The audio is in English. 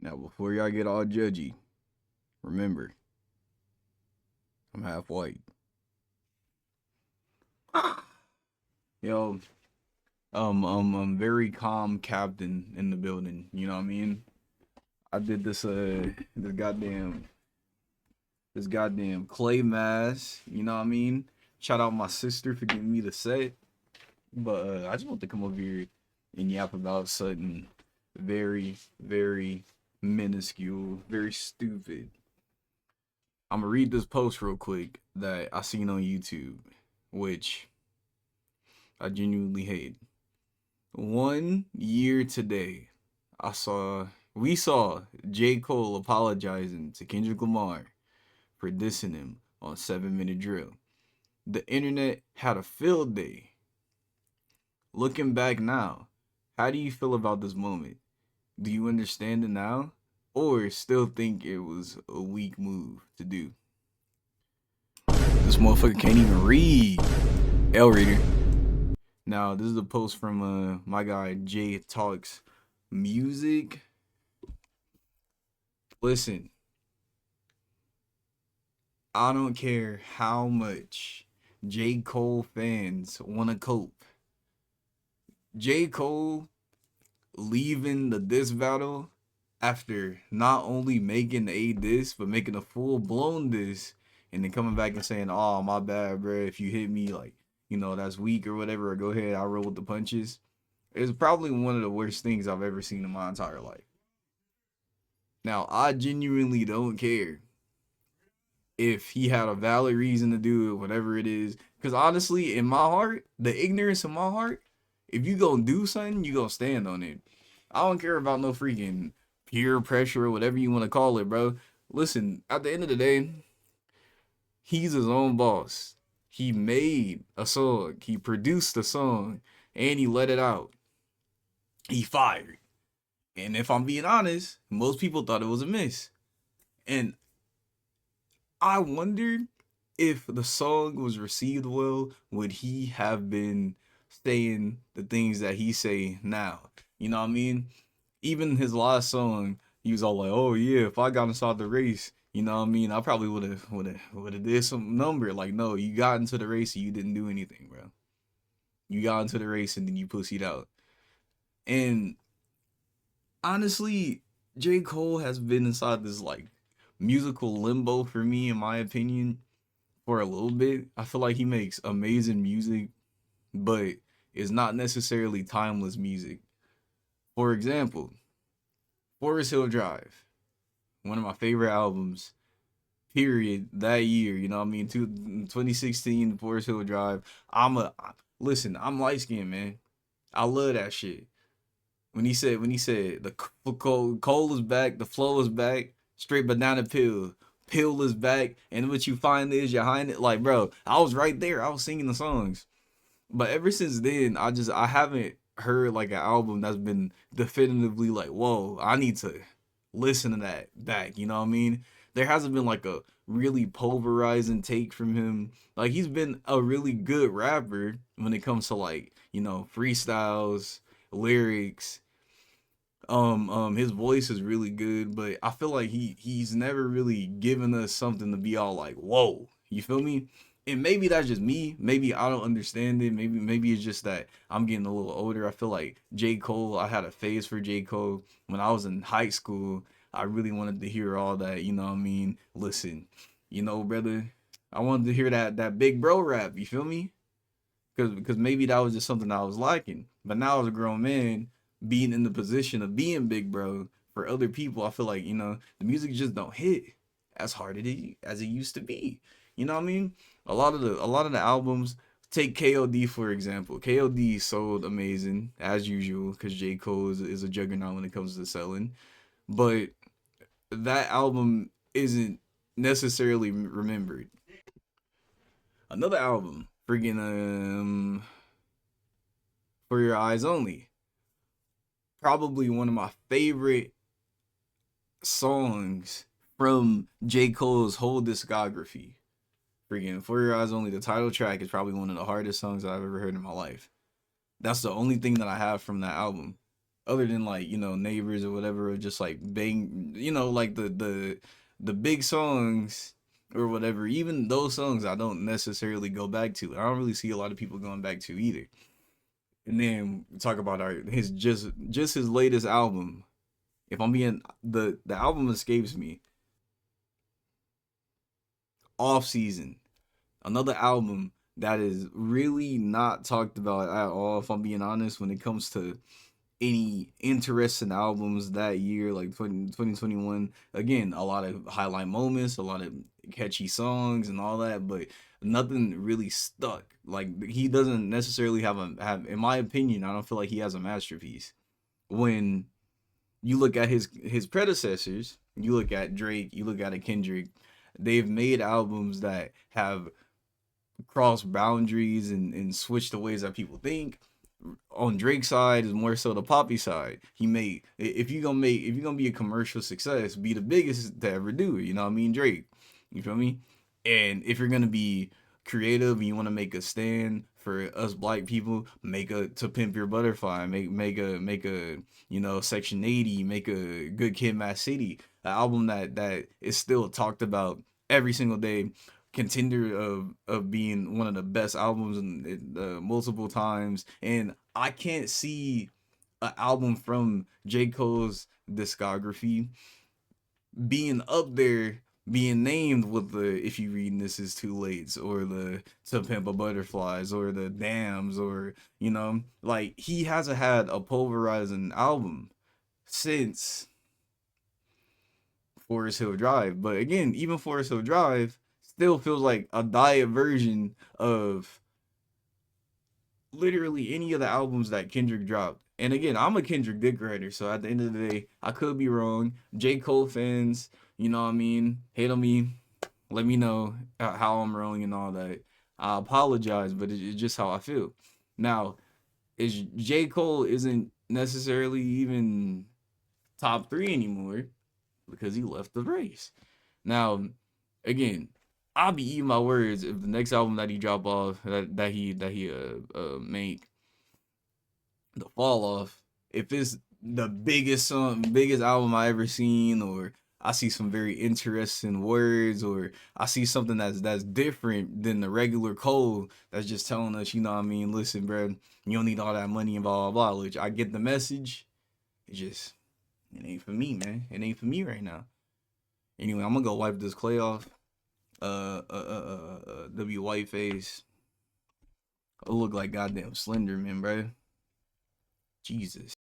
Now, before y'all get all judgy, remember, I'm half white. Yo, I'm very calm captain in the building. You know what I mean? I did this goddamn clay mask. You know what I mean? Shout out my sister for giving me the set. But I just want to come over here and yap about something very, very minuscule, very stupid. I'm gonna read this post real quick that I seen on YouTube, which I genuinely hate. 1 year today, we saw J. Cole apologizing to Kendrick Lamar for dissing him on 7 Minute Drill. The internet had a field day. Looking back now, how do you feel about this moment? Do you understand it now? Or still think it was a weak move to do? This motherfucker can't even read. L reader. Now, this is a post from my guy Jay Talks Music. Listen, I don't care how much J. Cole fans want to cope. J. Cole leaving the diss battle after not only making a diss, but making a full blown diss, and then coming back and saying, "Oh, my bad, bro. If you hit me, like, that's weak or whatever, or go ahead, I'll roll with the punches." It's probably one of the worst things I've ever seen in my entire life. Now, I genuinely don't care if he had a valid reason to do it, whatever it is. Because honestly, in my heart, the ignorance of my heart, if you gonna do something, you gonna stand on it. I don't care about no freaking peer pressure or whatever you want to call it, bro. Listen, at the end of the day, he's his own boss. He made a song, he produced a song, and he let it out. He fired. And if I'm being honest, most people thought it was a miss. And I wondered if the song was received well, would he have been saying the things that he say now? You know what I mean? Even his last song, he was all like, "Oh yeah, if I got inside the race, you know what I mean? I probably would have did some number." Like, no, you got into the race and you didn't do anything, bro. You got into the race and then you pussied out. And honestly, J. Cole has been inside this like musical limbo for me, in my opinion, for a little bit. I feel like he makes amazing music, but it's not necessarily timeless music. For example, Forest Hill Drive, one of my favorite albums, period, that year. You know what I mean? 2016, Forest Hill Drive. Listen, I'm light skinned, man. I love that shit. When he said the coal is back, the flow is back, straight banana pill is back, and what you find is behind it. Like, bro, I was right there. I was singing the songs. But ever since then, I haven't heard like an album that's been definitively like, whoa, I need to listen to that back. You know what I mean? There hasn't been like a really pulverizing take from him. Like, he's been a really good rapper when it comes to like, freestyles, lyrics. His voice is really good, but I feel like he's never really given us something to be all like, whoa. You feel me? And maybe that's just me. Maybe I don't understand it. Maybe it's just that I'm getting a little older. I feel like J. Cole, I had a phase for J. Cole when I was in high school. I really wanted to hear all that, you know what I mean? Listen, brother, I wanted to hear that big bro rap, you feel me? Because maybe that was just something I was lacking. But now as a grown man, being in the position of being big bro for other people, I feel like the music just don't hit as hard as it used to be. You know what I mean? A lot of the albums. Take KOD for example. KOD sold amazing as usual because J Cole is a juggernaut when it comes to selling, but that album isn't necessarily remembered. Another album, friggin' For Your Eyes Only, probably one of my favorite songs from J. Cole's whole discography. Freaking For Your Eyes Only, the title track is probably one of the hardest songs I've ever heard in my life. That's the only thing that I have from that album. other than like, you know, Neighbors or whatever, or just like bang, you know, like the big songs or whatever. Even those songs I don't necessarily go back to. I don't really see a lot of people going back to either. And then talk about our his just his latest album. If I'm being the album escapes me. Off Season, another album that is really not talked about at all. If I'm being honest, when it comes to any interesting albums that year, like 2021. Again, a lot of highlight moments, a lot of catchy songs and all that, but nothing really stuck. Like he doesn't necessarily have, in my opinion, I don't feel like he has a masterpiece. When you look at his predecessors, you look at Drake, you look at a Kendrick, they've made albums that have crossed boundaries and switched the ways that people think. On Drake's side is more so the poppy side. He made, if you're gonna be a commercial success, be the biggest to ever do it. You know what I mean, Drake. You feel me? And if you're gonna be creative and you want to make a stand for us black people, make a To Pimp Your Butterfly, make a you know Section 80, make a Good Kid, Mad City, an album that is still talked about every single day, contender of being one of the best albums in multiple times. And I can't see an album from J. Cole's discography being up there, being named with the If You Reading This Is Too Late, or the To Pimp a Butterflies, or the Dams, or you know, like he hasn't had a pulverizing album since Forest Hill Drive. But again, even Forest Hill Drive still feels like a diet version of literally any of the albums that Kendrick dropped. And again, I'm a Kendrick dick writer, so at the end of the day, I could be wrong. J. Cole fans, you know what I mean? Hate on me, let me know how I'm wrong and all that. I apologize, but it's just how I feel. Now, is J. Cole isn't necessarily even top three anymore because he left the race. Now, again, I'll be eating my words if the next album that he drop off, that he make, the fall off, if it's the biggest song, biggest album I ever seen, or I see some very interesting words, or I see something that's different than the regular Cole that's just telling us, you know what I mean, listen, bro, you don't need all that money and blah blah blah. Which I get the message. It just it ain't for me, man. It ain't for me right now. Anyway, I'm gonna go wipe this clay off. W white face. I look like goddamn Slenderman, bro. Jesus.